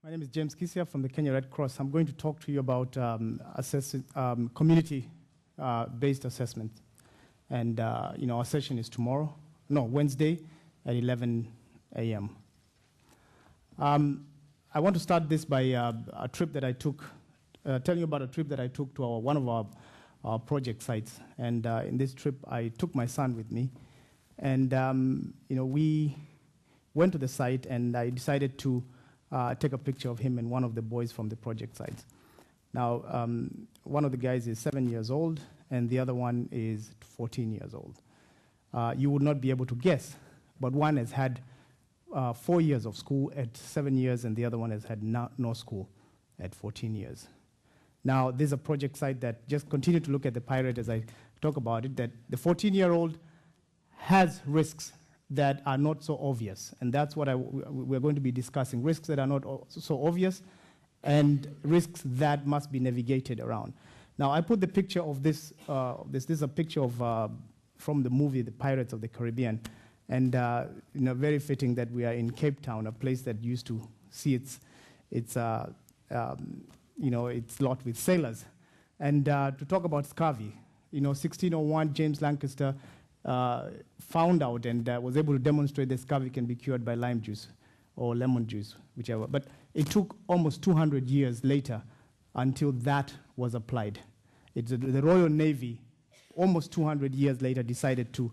My name is James Kisia from the Kenya Red Cross. I'm going to talk to you about community-based assessment. And our session is Wednesday at 11 a.m. I want to start this by a trip that I took, telling you about a trip that I took to one of our project sites. And in this trip, I took my son with me. And, we went to the site, and I decided to take a picture of him and one of the boys from the project sites. Now, one of the guys is 7 years old, and the other one is 14 years old. You would not be able to guess, but one has had 4 years of school at 7 years, and the other one has had no school at 14 years. Now, there's a project site that just continue to look at the pirate as I talk about it, that the 14-year-old has risks that are not so obvious, and that's what we're going to be discussing, risks that are not so obvious and risks that must be navigated around. Now, I put the picture of this is a picture of from the movie The Pirates of the Caribbean, and very fitting that we are in Cape Town, a place that used to see its lot with sailors. And to talk about scurvy, 1601, James Lancaster found out and was able to demonstrate that scurvy can be cured by lime juice or lemon juice, whichever. But it took almost 200 years later until that was applied. The Royal Navy, almost 200 years later, decided to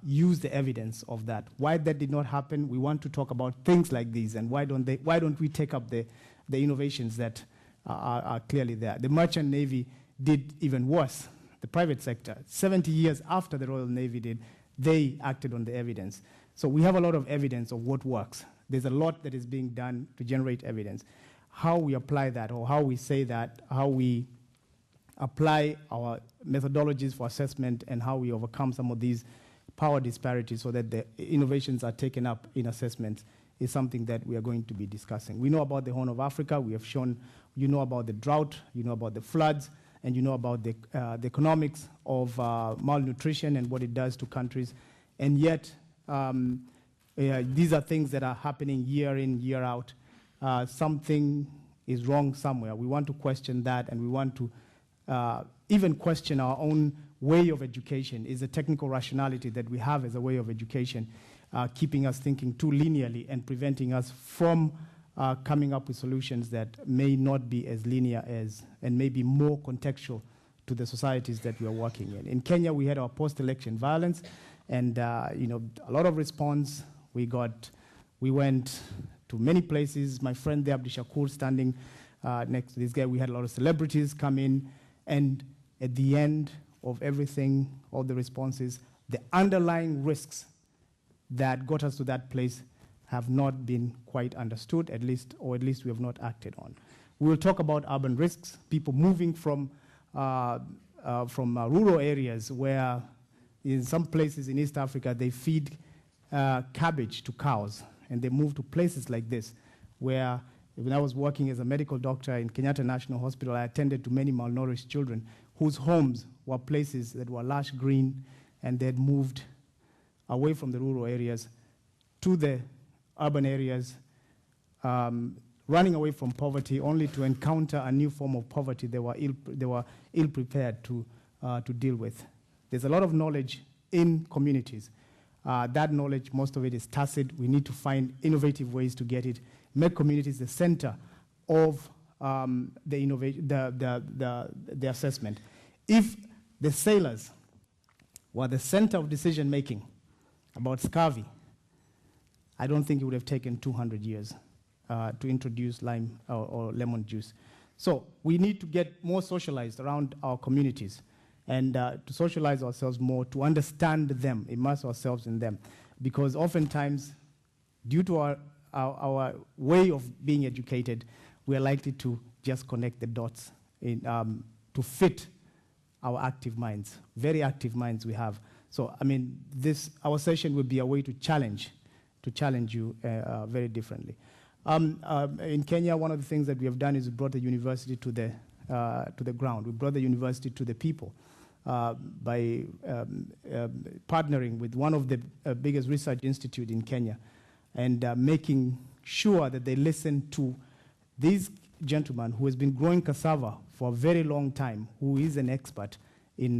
use the evidence of that. Why that did not happen, we want to talk about things like these, and why don't we take up the innovations that are clearly there. The Merchant Navy did even worse. The private sector, 70 years after the Royal Navy did, they acted on the evidence. So we have a lot of evidence of what works. There's a lot that is being done to generate evidence. How we apply that, or how we say that, how we apply our methodologies for assessment, and how we overcome some of these power disparities so that the innovations are taken up in assessments is something that we are going to be discussing. We know about the Horn of Africa. We have shown, about the drought, about the floods, and about the economics of malnutrition and what it does to countries. And yet, these are things that are happening year in, year out. Something is wrong somewhere. We want to question that, and we want to even question our own way of education. Is the technical rationality that we have as a way of education keeping us thinking too linearly and preventing us from coming up with solutions that may not be as linear as, and may be more contextual to the societies that we are working in. In Kenya, we had our post-election violence, and a lot of response. We went to many places. My friend there, Abdi Shakur, standing next to this guy, we had a lot of celebrities come in, and at the end of everything, all the responses, the underlying risks that got us to that place have not been quite understood, at least we have not acted on. We will talk about urban risks, people moving from rural areas where in some places in East Africa they feed cabbage to cows, and they move to places like this where, when I was working as a medical doctor in Kenyatta National Hospital, I attended to many malnourished children whose homes were places that were lush green, and they had moved away from the rural areas to the urban areas, running away from poverty, only to encounter a new form of poverty they were ill prepared to deal with. There's a lot of knowledge in communities. That knowledge, most of it is tacit. We need to find innovative ways to get it, make communities the center of the assessment. If the sailors were the center of decision making about scurvy, I don't think it would have taken 200 years to introduce lime or lemon juice. So we need to get more socialized around our communities, and to socialize ourselves more, to understand them, immerse ourselves in them. Because oftentimes, due to our way of being educated, we are likely to just connect the dots to fit our active minds, very active minds we have. So, our session will be a way to challenge you very differently. In Kenya, one of the things that we have done is we brought the university to the ground. We brought the university to the people by partnering with one of the biggest research institutes in Kenya, and making sure that they listen to this gentleman who has been growing cassava for a very long time, who is an expert in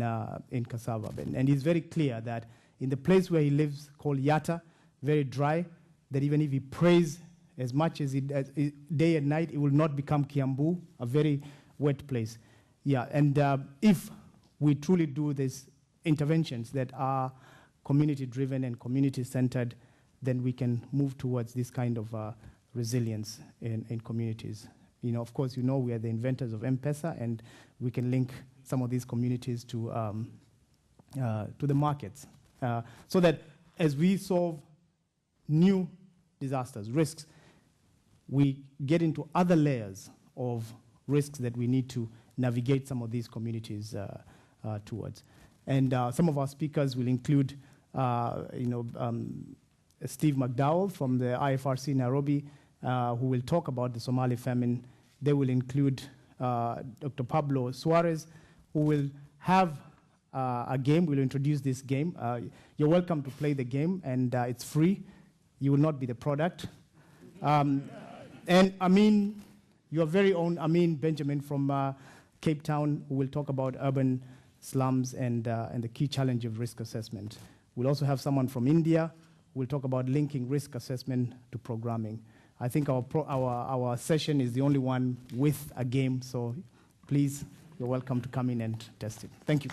cassava, and he's very clear that in the place where he lives, called Yatta, very dry, that even if he prays as much as day and night, it will not become Kiambu, a very wet place. Yeah, and if we truly do these interventions that are community-driven and community-centered, then we can move towards this kind of resilience in communities. You know, of course, you know we are the inventors of M-Pesa, and we can link some of these communities to the markets, so that as we solve new disasters, risks, we get into other layers of risks that we need to navigate some of these communities towards. And some of our speakers will include, Steve McDowell from the IFRC Nairobi, who will talk about the Somali famine. They will include Dr. Pablo Suarez, who will have a game. We'll introduce this game. You're welcome to play the game, and it's free. You will not be the product. And Amin, your very own Amin Benjamin from Cape Town, who will talk about urban slums and the key challenge of risk assessment. We'll also have someone from India who will talk about linking risk assessment to programming. I think our session is the only one with a game, so please, you're welcome to come in and test it. Thank you.